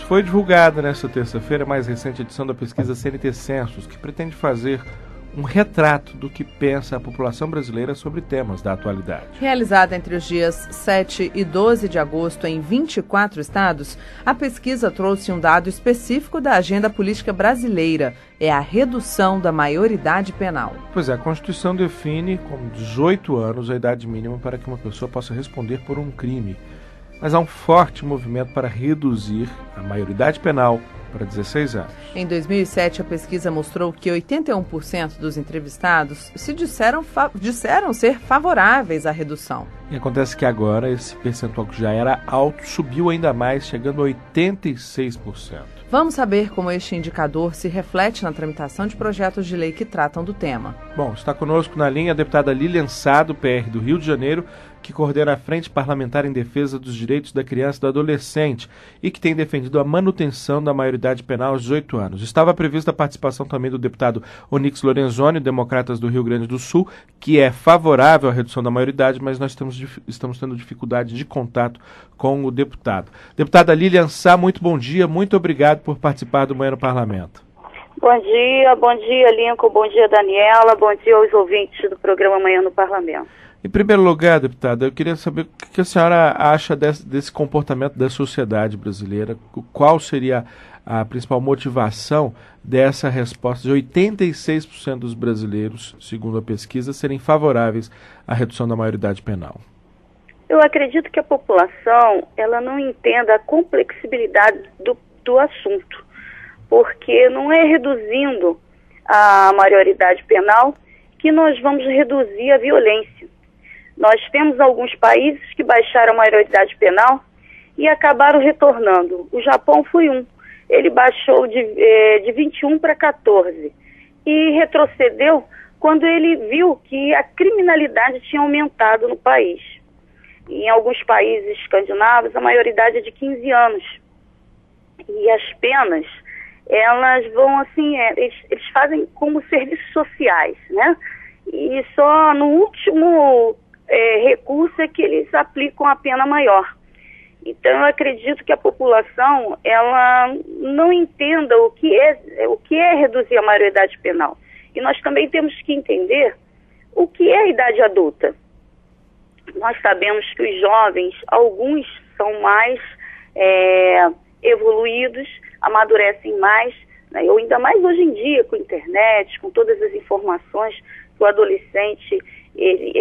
Foi divulgada nesta terça-feira a mais recente edição da pesquisa CNT Census, que pretende fazer um retrato do que pensa a população brasileira sobre temas da atualidade. Realizada entre os dias 7 e 12 de agosto em 24 estados, a pesquisa trouxe um dado específico da agenda política brasileira, é a redução da maioridade penal. Pois é, a Constituição define como 18 anos a idade mínima para que uma pessoa possa responder por um crime. Mas há um forte movimento para reduzir a maioridade penal para 16 anos. Em 2007, a pesquisa mostrou que 81% dos entrevistados se disseram ser favoráveis à redução. E acontece que agora esse percentual que já era alto subiu ainda mais, chegando a 86%. Vamos saber como este indicador se reflete na tramitação de projetos de lei que tratam do tema. Bom, está conosco na linha a deputada Lilian Sá, do PR do Rio de Janeiro, que coordena a Frente Parlamentar em Defesa dos Direitos da Criança e do Adolescente e que tem defendido a manutenção da maioridade penal aos 18 anos. Estava prevista a participação também do deputado Onyx Lorenzoni, Democratas do Rio Grande do Sul, que é favorável à redução da maioridade, mas nós estamos tendo dificuldade de contato com o deputado. Deputada Lilian Sá, muito bom dia, muito obrigado por participar do Manhã no Parlamento. Bom dia Lincoln, bom dia Daniela, bom dia aos ouvintes do programa Manhã no Parlamento. Em primeiro lugar, deputada, eu queria saber o que a senhora acha desse comportamento da sociedade brasileira, qual seria a principal motivação dessa resposta de 86% dos brasileiros, segundo a pesquisa, serem favoráveis à redução da maioridade penal. Eu acredito que a população ela não entenda a complexibilidade do assunto, porque não é reduzindo a maioridade penal que nós vamos reduzir a violência. Nós temos alguns países que baixaram a maioridade penal e acabaram retornando. O Japão foi um. Ele baixou de 21 para 14 e retrocedeu quando ele viu que a criminalidade tinha aumentado no país. Em alguns países escandinavos, a maioridade é de 15 anos. E as penas, elas vão assim, eles fazem como serviços sociais, né? E só no último recurso é que eles aplicam a pena maior. Então eu acredito que a população ela não entenda o que é reduzir a maioridade penal. E nós também temos que entender o que é a idade adulta. Nós sabemos que os jovens, alguns são mais evoluídos, amadurecem mais, né? Ou ainda mais hoje em dia com a internet, com todas as informações que o adolescente ele,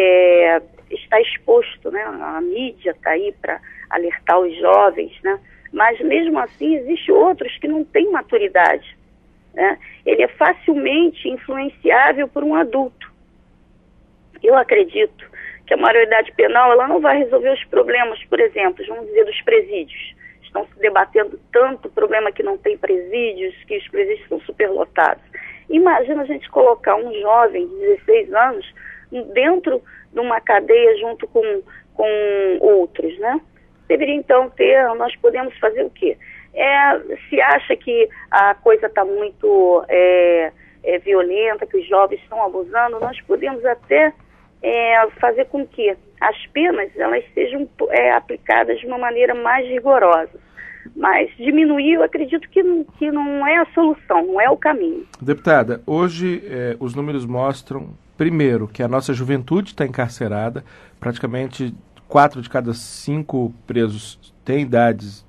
está exposto, né? A mídia está aí para alertar os jovens, né? Mas mesmo assim existem outros que não têm maturidade, né? Ele é facilmente influenciável por um adulto. Eu acredito que a maioridade penal ela não vai resolver os problemas, por exemplo, vamos dizer, dos presídios. Estão se debatendo tanto o problema que não tem presídios, que os presídios estão superlotados. Imagina a gente colocar um jovem de 16 anos dentro de uma cadeia junto com outros, né? Deveria então nós podemos fazer o quê? Se acha que a coisa está muito violenta, que os jovens estão abusando, nós podemos até fazer com que as penas elas sejam aplicadas de uma maneira mais rigorosa. Mas diminuir, eu acredito que não é a solução, não é o caminho. Deputada, hoje os números mostram, primeiro, que a nossa juventude está encarcerada, praticamente 4 de cada 5 presos têm idades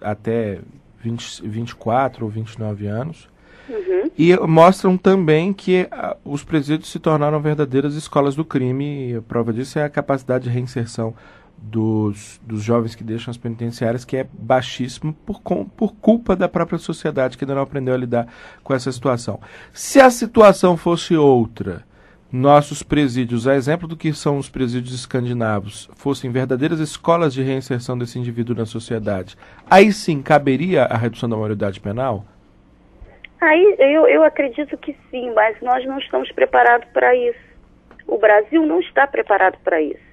até 24 ou 29 anos. Uhum. E mostram também que os presídios se tornaram verdadeiras escolas do crime, e a prova disso é a capacidade de reinserção dos jovens que deixam as penitenciárias, que é baixíssimo por culpa da própria sociedade, que ainda não aprendeu a lidar com essa situação. Se a situação fosse outra, nossos presídios, a exemplo do que são os presídios escandinavos, fossem verdadeiras escolas de reinserção desse indivíduo na sociedade, aí sim caberia a redução da maioridade penal? Aí eu acredito que sim, mas nós não estamos preparados para isso. O Brasil não está preparado para isso.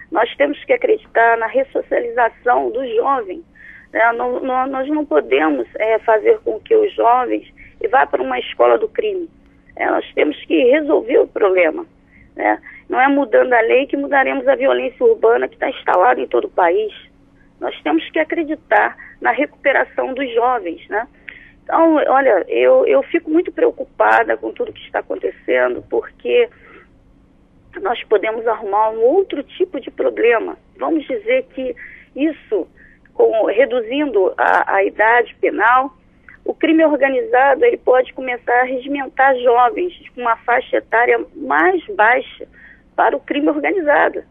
Nós temos que acreditar na ressocialização do jovem. Né? Nós não podemos fazer com que os jovens vá para uma escola do crime. Nós temos que resolver o problema. Né? Não é mudando a lei que mudaremos a violência urbana que está instalada em todo o país. Nós temos que acreditar na recuperação dos jovens, né? Então, olha, eu fico muito preocupada com tudo que está acontecendo, porque nós podemos arrumar um outro tipo de problema. Vamos dizer que isso, reduzindo a idade penal, o crime organizado ele pode começar a regimentar jovens com uma faixa etária mais baixa para o crime organizado.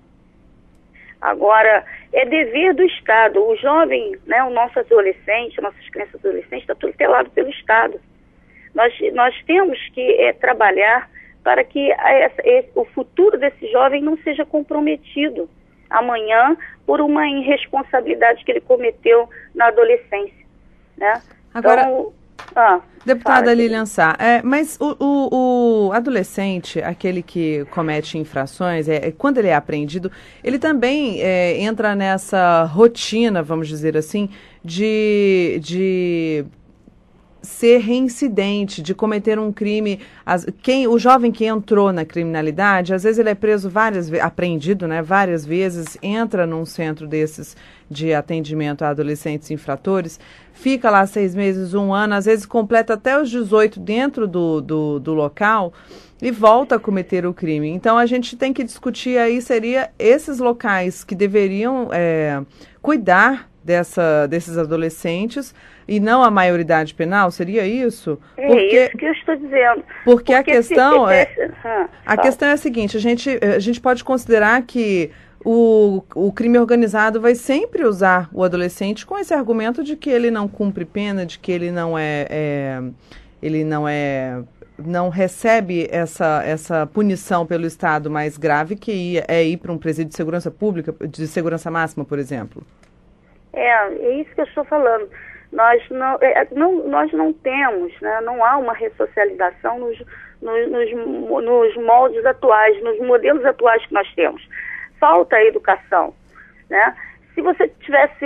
Agora, é dever do Estado. O jovem, né, o nosso adolescente, nossas crianças e adolescentes, está tutelado pelo Estado. Nós temos que trabalhar para que o futuro desse jovem não seja comprometido amanhã por uma irresponsabilidade que ele cometeu na adolescência, né? Agora, então, deputada Lilian Sá, mas o adolescente, aquele que comete infrações, quando ele é apreendido, ele também entra nessa rotina, vamos dizer assim, de ser reincidente, de cometer um crime. O jovem que entrou na criminalidade, às vezes ele é preso apreendido, né, várias vezes, entra num centro desses de atendimento a adolescentes infratores, fica lá 6 meses, 1 ano, às vezes completa até os 18 dentro do local e volta a cometer o crime. Então a gente tem que discutir aí, seria esses locais que deveriam cuidar desses adolescentes e não a maioridade penal, seria isso? Isso que eu estou dizendo. Porque a questão a questão é a seguinte, a gente pode considerar que o crime organizado vai sempre usar o adolescente com esse argumento de que ele não cumpre pena, de que ele não recebe essa punição pelo Estado mais grave, que é ir para um presídio de segurança pública, de segurança máxima, por exemplo. É isso que eu estou falando. Nós não temos, né, não há uma ressocialização nos moldes atuais, nos modelos atuais que nós temos. Falta a educação, né? Se você tivesse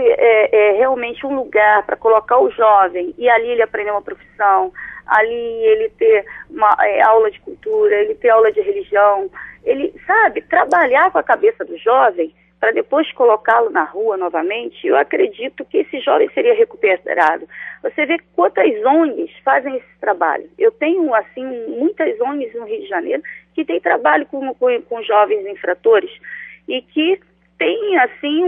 realmente um lugar para colocar o jovem e ali ele aprender uma profissão, ali ele ter uma aula de cultura, ele ter aula de religião, ele, sabe, trabalhar com a cabeça do jovem para depois colocá-lo na rua novamente, eu acredito que esse jovem seria recuperado. Você vê quantas ONGs fazem esse trabalho. Eu tenho, assim, muitas ONGs no Rio de Janeiro que têm trabalho com jovens infratores e que tem, assim,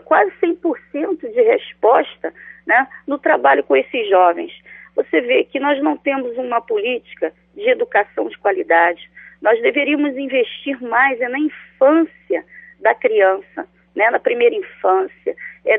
quase 100% de resposta, né, no trabalho com esses jovens. Você vê que nós não temos uma política de educação de qualidade. Nós deveríamos investir mais na infância da criança, né, na primeira infância,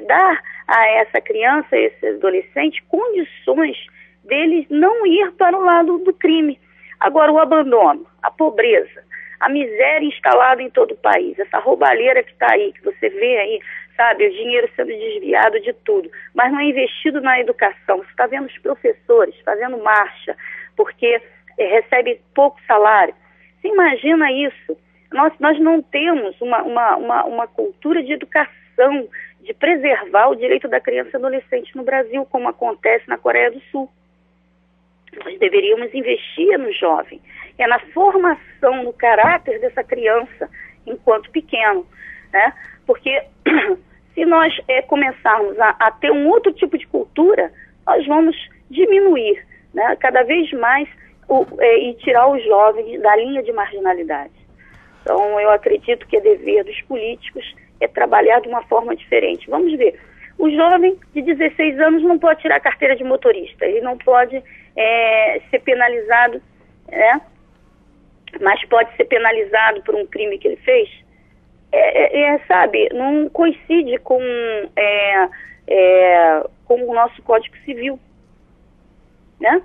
dar a essa criança, a esse adolescente, condições dele não ir para o lado do crime. Agora, o abandono, a pobreza, a miséria instalada em todo o país, essa roubalheira que está aí, que você vê aí, sabe, o dinheiro sendo desviado de tudo, mas não é investido na educação. Você está vendo os professores fazendo marcha, porque recebe pouco salário. Você imagina isso? Nós não temos uma cultura de educação, de preservar o direito da criança e adolescente no Brasil, como acontece na Coreia do Sul. Nós deveríamos investir no jovem, na formação, no caráter dessa criança enquanto pequeno, né? Porque se nós começarmos a ter um outro tipo de cultura, nós vamos diminuir, né, cada vez mais e tirar os jovens da linha de marginalidade. Então, eu acredito que é dever dos políticos trabalhar de uma forma diferente. Vamos ver, o jovem de 16 anos não pode tirar a carteira de motorista, ele não pode ser penalizado, né? Mas pode ser penalizado por um crime que ele fez. Sabe, não coincide com o nosso Código Civil, né?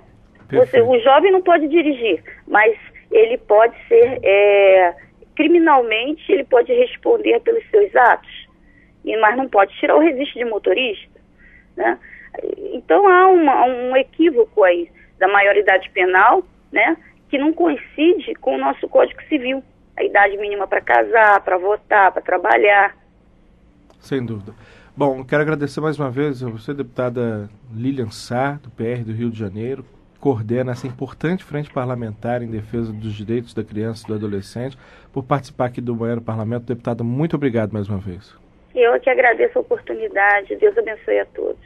O jovem não pode dirigir, mas ele pode ser... criminalmente, ele pode responder pelos seus atos, mas não pode tirar o registro de motorista, né? Então, há um equívoco aí da maioridade penal, né, que não coincide com o nosso Código Civil. A idade mínima para casar, para votar, para trabalhar. Sem dúvida. Bom, quero agradecer mais uma vez a você, deputada Lilian Sá, do PR do Rio de Janeiro, coordena essa importante frente parlamentar em defesa dos direitos da criança e do adolescente, por participar aqui do Manhã no Parlamento. Deputada, muito obrigado mais uma vez. Eu que agradeço a oportunidade. Deus abençoe a todos.